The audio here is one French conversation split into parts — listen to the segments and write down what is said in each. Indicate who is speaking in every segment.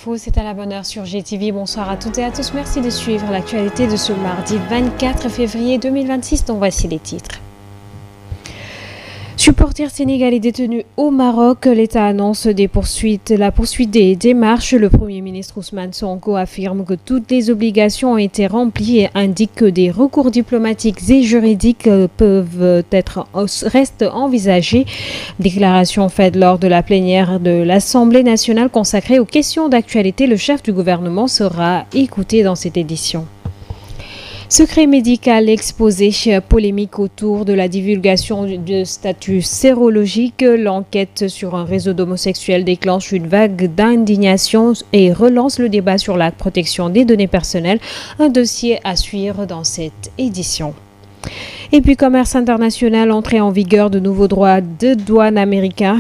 Speaker 1: l'info, c'est à la bonne heure sur GTV. Bonsoir à toutes et à tous. Merci de suivre l'actualité de ce mardi 24 février 2026. Donc voici les titres. Supporter sénégalais détenu au Maroc, l'État annonce la poursuite des démarches. Le Premier ministre Ousmane Sonko affirme que toutes les obligations ont été remplies et indique que des recours diplomatiques et juridiques restent envisagés. Déclaration faite lors de la plénière de l'Assemblée nationale consacrée aux questions d'actualité. Le chef du gouvernement sera écouté dans cette édition. Secret médical exposé, polémique autour de la divulgation de statut sérologique. L'enquête sur un réseau d'homosexuels déclenche une vague d'indignation et relance le débat sur la protection des données personnelles. Un dossier à suivre dans cette édition. Et puis commerce international, entrée en vigueur de nouveaux droits de douane américains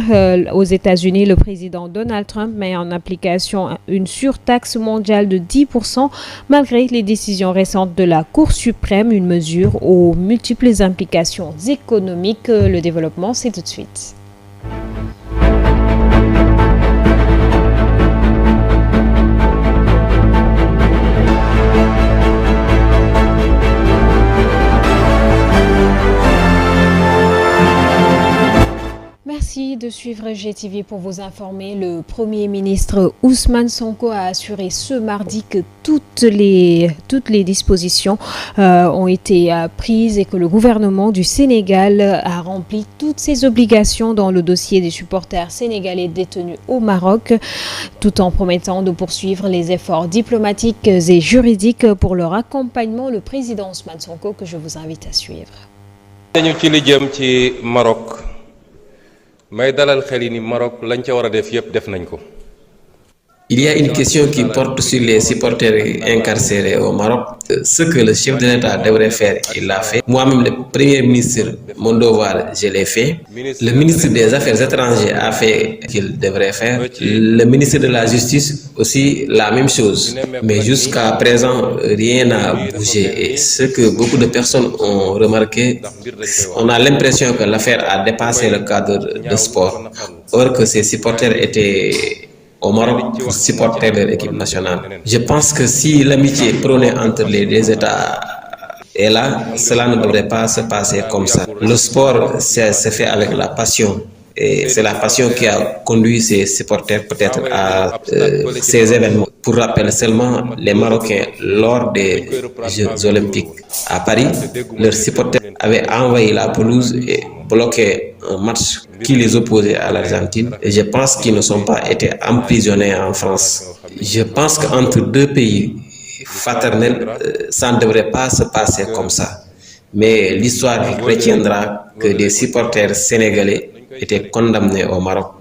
Speaker 1: aux États-Unis. Le président Donald Trump met en application une surtaxe mondiale de 10% malgré les décisions récentes de la Cour suprême, une mesure aux multiples implications économiques. Le développement, c'est tout de suite. Merci de suivre GTV pour vous informer. Le Premier ministre Ousmane Sonko a assuré ce mardi que toutes les dispositions ont été prises et que le gouvernement du Sénégal a rempli toutes ses obligations dans le dossier des supporters sénégalais détenus au Maroc, tout en promettant de poursuivre les efforts diplomatiques et juridiques pour leur accompagnement. Le président Ousmane Sonko, que je vous invite à suivre.
Speaker 2: Il y a une question qui porte sur les supporters incarcérés au Maroc. Ce que le chef de l'État devrait faire, il l'a fait. Moi-même, le Premier ministre, mon devoir, je l'ai fait. Le ministre des Affaires étrangères a fait ce qu'il devrait faire. Le ministre de la Justice aussi, la même chose. Mais jusqu'à présent, rien n'a bougé. Et ce que beaucoup de personnes ont remarqué, on a l'impression que l'affaire a dépassé le cadre de sport. Or que ces supporters étaient au Maroc pour supporter leur équipe nationale. Je pense que si l'amitié prônée entre les deux États est là, cela ne devrait pas se passer comme ça. Le sport, se fait avec la passion. Et c'est la passion qui a conduit ces supporters peut-être à ces événements. Pour rappel seulement, les Marocains, lors des Jeux Olympiques à Paris, leurs supporters avaient envahi la pelouse et bloqué un match qui les opposait à l'Argentine. Et je pense qu'ils ne sont pas été emprisonnés en France. Je pense qu'entre deux pays fraternels, ça ne devrait pas se passer comme ça. Mais l'histoire retiendra que des supporters sénégalais étaient condamnés au Maroc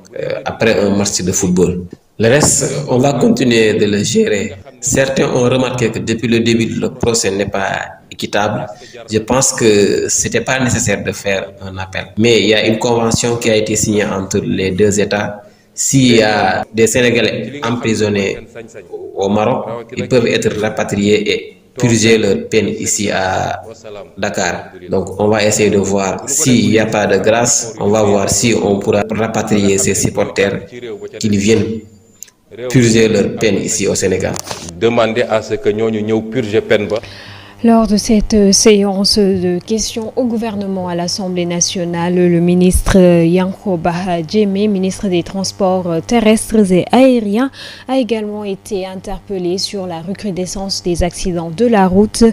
Speaker 2: après un match de football. Le reste, on va continuer de le gérer. Certains ont remarqué que depuis le début, le procès n'est pas équitable. Je pense que ce n'était pas nécessaire de faire un appel. Mais il y a une convention qui a été signée entre les deux États. S'il y a des Sénégalais emprisonnés au Maroc, ils peuvent être rapatriés et purger leur peine ici à Dakar. Donc on va essayer de voir s'il n'y a pas de grâce, on va voir si on pourra rapatrier ces supporters qu'ils viennent purger leur peine ici au Sénégal.
Speaker 3: Demander à ce que nous purger peine.
Speaker 1: Lors de cette séance de questions au gouvernement à l'Assemblée nationale, le ministre Yankoba Djemé, ministre des Transports terrestres et aériens, a également été interpellé sur la recrudescence des accidents de la route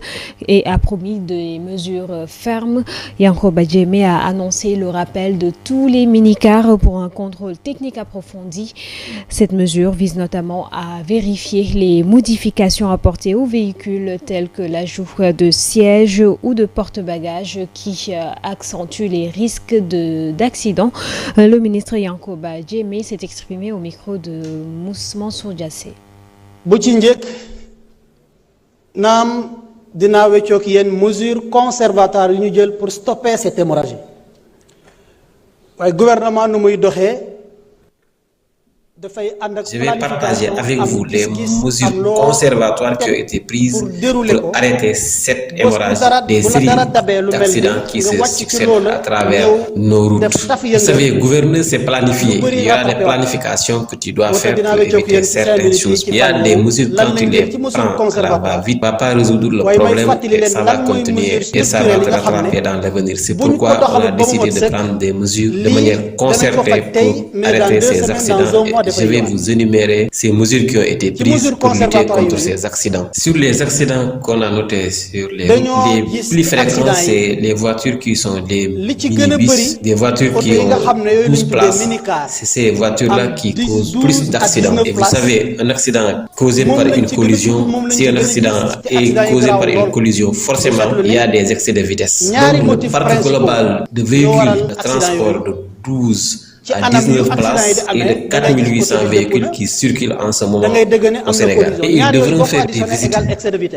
Speaker 1: et a promis des mesures fermes. Yankoba Djemé a annoncé le rappel de tous les minicars pour un contrôle technique approfondi. Cette mesure vise notamment à vérifier les modifications apportées aux véhicules telles que l'ajout de sièges ou de porte-bagages qui accentuent les risques d'accident. Le ministre Yankoba Djemé s'est exprimé au micro de Mansour Diassé.
Speaker 4: bu ci njëkk naam dinaa weccoog yéen mesures conservatoires yu ñu jël pour stopper cette hémorragie waaye gouvernement nu muy doxee
Speaker 2: Je vais partager avec vous les mesures conservatoires qui ont été prises pour arrêter cette hémorragie des séries d'accidents qui se succèdent à travers nos routes. Vous savez, gouverner, c'est planifier. Il y a des planifications que tu dois faire pour éviter certaines choses. Il y a des mesures, quand tu les prends à la va-vite, ne va pas résoudre le problème et ça va continuer et ça va te rattraper dans l'avenir. C'est pourquoi on a décidé de prendre des mesures de manière concertée pour arrêter ces accidents. Et je vais vous énumérer ces mesures qui ont été prises pour lutter contre ces accidents. Sur les accidents qu'on a notés sur les routes, les plus fréquents, c'est les voitures qui sont des minibus, des voitures qui ont 12 places. C'est ces voitures-là qui causent plus d'accidents. Et vous savez, un accident causé par une collision, si un accident est causé par une collision, forcément, il y a des excès de vitesse. Donc, le parc global de véhicules de transport de 12 à 19 places et de 4800 véhicules qui circulent en ce moment au Sénégal. Et ils devront faire des visites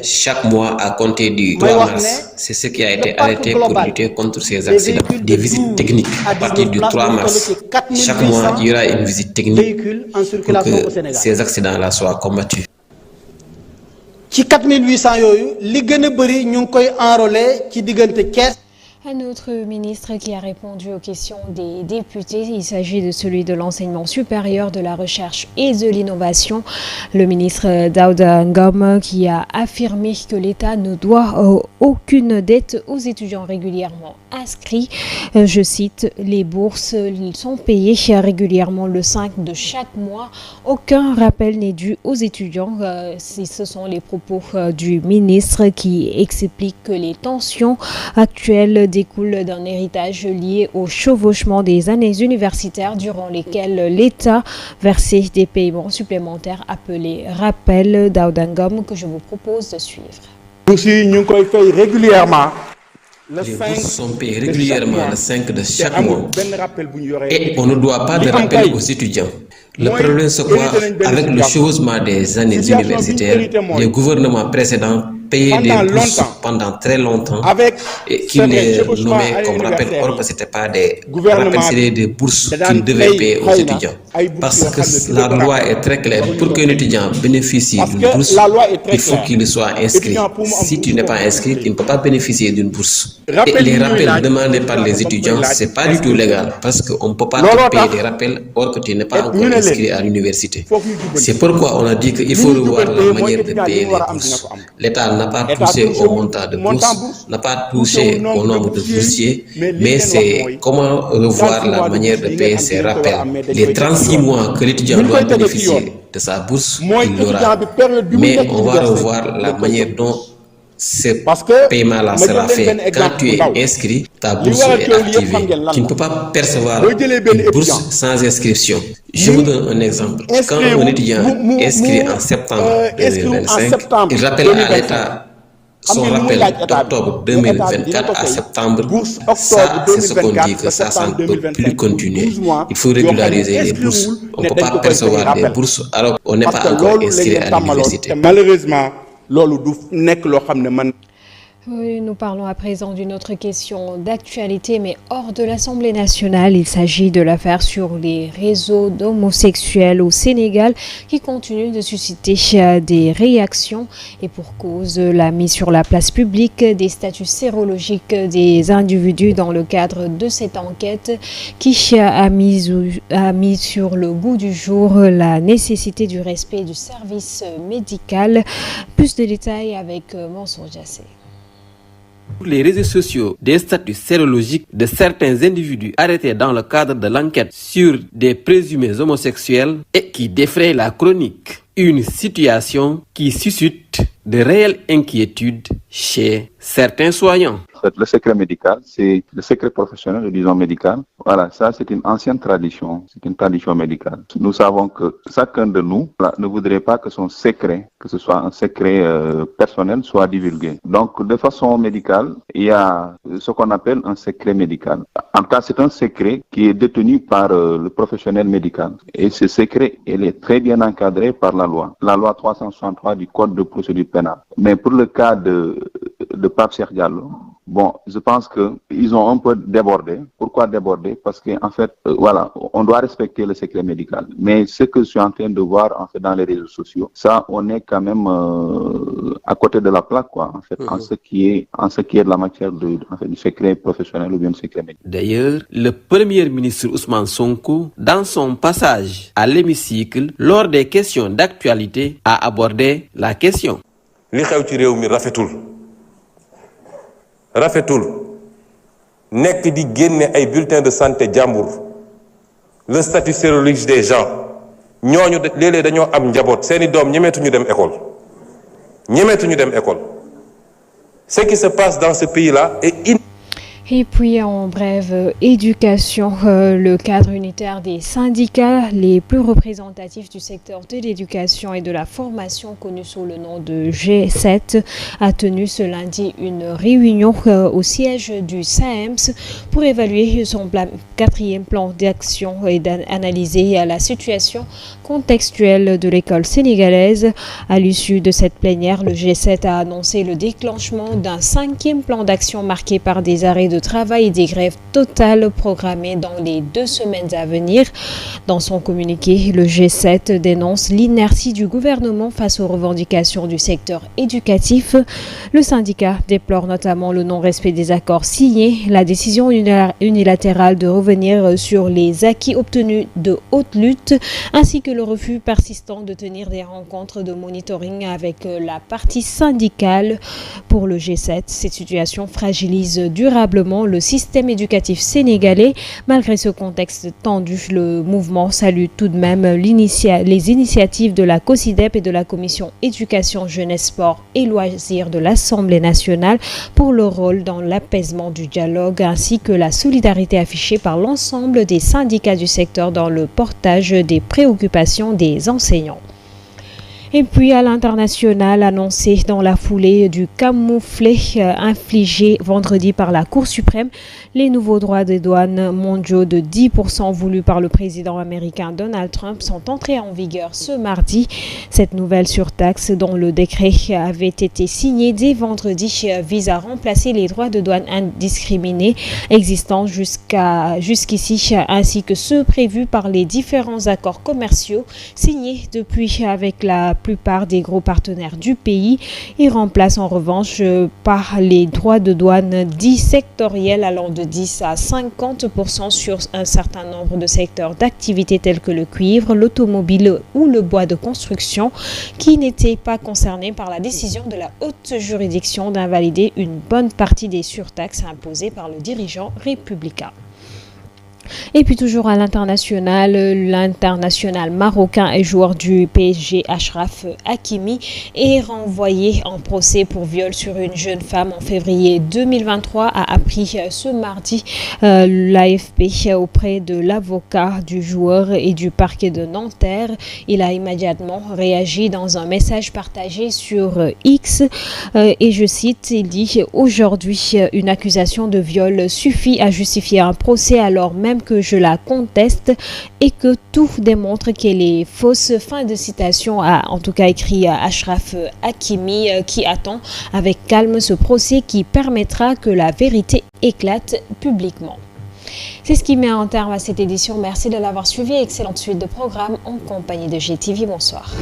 Speaker 2: chaque mois à compter du 3 mars. C'est ce qui a été arrêté pour lutter contre ces accidents. Des visites techniques à partir du 3 mars. Chaque mois, il y aura une visite technique pour que ces accidents-là soient combattus.
Speaker 4: Ci 4800 yooyu li gën a bëri ñu ngi koy enrôler ci diggante Thiès.
Speaker 1: Un autre ministre qui a répondu aux questions des députés, il s'agit de celui de l'enseignement supérieur, de la recherche et de l'innovation. Le ministre Daouda Ngom qui a affirmé que l'État ne doit aucune dette aux étudiants régulièrement inscrits. Je cite, les bourses sont payées régulièrement le 5 de chaque mois. Aucun rappel n'est dû aux étudiants. Ce sont les propos du ministre qui explique que les tensions actuelles découle d'un héritage lié au chevauchement des années universitaires durant lesquelles l'État versait des paiements supplémentaires appelés rappel. Daouda Ngom que je vous propose de suivre.
Speaker 5: Les
Speaker 2: bourses sont payées régulièrement le 5 de chaque mois et on ne doit pas de rappel aux étudiants. Le problème c'est quoi? Avec le chevauchement des années universitaires, les gouvernements précédents payaient des bourses pendant très longtemps et qu'ils les nommaient comme rappel, or que ce n'était pas des rappels, c'était des bourses qu'ils devaient payer aux étudiants. Parce que la loi est très claire, pour qu'un étudiant bénéficie d'une bourse, il faut qu'il soit inscrit. Si tu n'es pas inscrit, tu ne peux pas bénéficier d'une bourse. Et les rappels demandés par les étudiants, ce n'est pas du tout légal, parce qu'on ne peut pas te payer des rappels or que tu n'es pas encore inscrit à l'université. C'est pourquoi on a dit qu'il faut revoir la manière de payer les bourses. L'État n'a pas touché au montant de bourse, n'a pas touché au nombre de boursiers, mais c'est comment revoir la manière de payer ces rappels. Les 36 mois que l'étudiant doit bénéficier de sa bourse, il l'aura. Mais on va revoir la manière dont ce paiement-là sera fait. Quand tu es inscrit, ta bourse est activée. Tu ne peux pas percevoir une bourse sans inscription. Je vous donne un exemple. Quand un étudiant inscrit en septembre 2025, il rappelle à l'État son rappel d'octobre 2024 à septembre. Ça, c'est ce qu'on dit que ça ne peut plus continuer. Il faut régulariser les bourses. On ne peut pas percevoir des bourses alors qu'on n'est pas encore inscrit à l'université.
Speaker 5: Malheureusement,
Speaker 1: oui, nous parlons à présent d'une autre question d'actualité, mais hors de l'Assemblée nationale. Il s'agit de l'affaire sur les réseaux d'homosexuels au Sénégal qui continue de susciter des réactions et pour cause la mise sur la place publique des statuts sérologiques des individus dans le cadre de cette enquête qui a mis sur le goût du jour la nécessité du respect du service médical. Plus de détails avec Mansour Jassé.
Speaker 6: Sur les réseaux sociaux, des statuts sérologiques de certains individus arrêtés dans le cadre de l'enquête sur des présumés homosexuels et qui défraient la chronique. Une situation qui suscite de réelles inquiétudes chez certains soignants.
Speaker 7: Le secret médical, c'est le secret professionnel, disons médical. Voilà, ça c'est une ancienne tradition, c'est une tradition médicale. Nous savons que chacun de nous ne voudrait pas que son secret, que ce soit un secret personnel, soit divulgué. Donc de façon médicale, il y a ce qu'on appelle un secret médical. En tout cas, c'est un secret qui est détenu par le professionnel médical. Et ce secret, il est très bien encadré par la loi 363 du Code de procédure pénale. Mais pour le cas de Pape Cheikh Diallo, Bon, je pense qu'ils ont un peu débordé. Pourquoi débordé? Parce qu'en fait, voilà, on doit respecter le secret médical. Mais ce que je suis en train de voir en fait dans les réseaux sociaux, ça, on est quand même à côté de la plaque, quoi, en fait, en ce qui est de la matière du secret professionnel ou bien du secret médical.
Speaker 6: D'ailleurs, le Premier ministre Ousmane Sonko, dans son passage à l'hémicycle, lors des questions d'actualité, a abordé la question.
Speaker 3: li xew ci réew mi rafetul nekk di génne ay bulletins de santé jàmbur le statut sérologique des gens ñooñu léeg-léeg dañoo am njaboot seeni doom ñemeetuñu dem école ce qui se passe dans ce pays-là est
Speaker 1: Et puis en brève, éducation, le cadre unitaire des syndicats les plus représentatifs du secteur de l'éducation et de la formation, connu sous le nom de G7, a tenu ce lundi une réunion au siège du SAEMS pour évaluer son quatrième plan d'action et d'analyser la situation contextuelle de l'école sénégalaise. À l'issue de cette plénière, le G7 a annoncé le déclenchement d'un 5e plan d'action marqué par des arrêts de travail et des grèves totales programmées dans les 2 semaines à venir. Dans son communiqué, le G7 dénonce l'inertie du gouvernement face aux revendications du secteur éducatif. Le syndicat déplore notamment le non-respect des accords signés, la décision unilatérale de revenir sur les acquis obtenus de haute lutte, ainsi que le refus persistant de tenir des rencontres de monitoring avec la partie syndicale. Pour le G7, cette situation fragilise durablement le système éducatif sénégalais. Malgré ce contexte tendu, le mouvement salue tout de même les initiatives de la COSIDEP et de la Commission éducation, jeunesse, sport et loisirs de l'Assemblée nationale pour leur rôle dans l'apaisement du dialogue ainsi que la solidarité affichée par l'ensemble des syndicats du secteur dans le portage des préoccupations des enseignants. Et puis à l'international, annoncé dans la foulée du camouflet infligé vendredi par la Cour suprême, les nouveaux droits des douanes mondiaux de 10% voulus par le président américain Donald Trump sont entrés en vigueur ce mardi. Cette nouvelle surtaxe, dont le décret avait été signé dès vendredi, vise à remplacer les droits de douane indiscriminés existants jusqu'ici, ainsi que ceux prévus par les différents accords commerciaux signés depuis avec la plupart des gros partenaires du pays. Il remplace en revanche par les droits de douane dits sectoriels allant de 10 à 50% sur un certain nombre de secteurs d'activité tels que le cuivre, l'automobile ou le bois de construction, qui n'étaient pas concernés par la décision de la haute juridiction d'invalider une bonne partie des surtaxes imposées par le dirigeant républicain. Et puis toujours à l'international marocain et joueur du PSG Achraf Hakimi est renvoyé en procès pour viol sur une jeune femme en février 2023, a appris ce mardi l'AFP auprès de l'avocat du joueur et du parquet de Nanterre. Il a immédiatement réagi dans un message partagé sur X et je cite, il dit « Aujourd'hui, une accusation de viol suffit à justifier un procès alors même que je la conteste et que tout démontre qu'elle est fausse ». Fin de citation, a en tout cas écrit Achraf Hakimi qui attend avec calme ce procès qui permettra que la vérité éclate publiquement. C'est ce qui met un terme à cette édition. Merci de l'avoir suivi. Excellente suite de programme en compagnie de GTV. Bonsoir.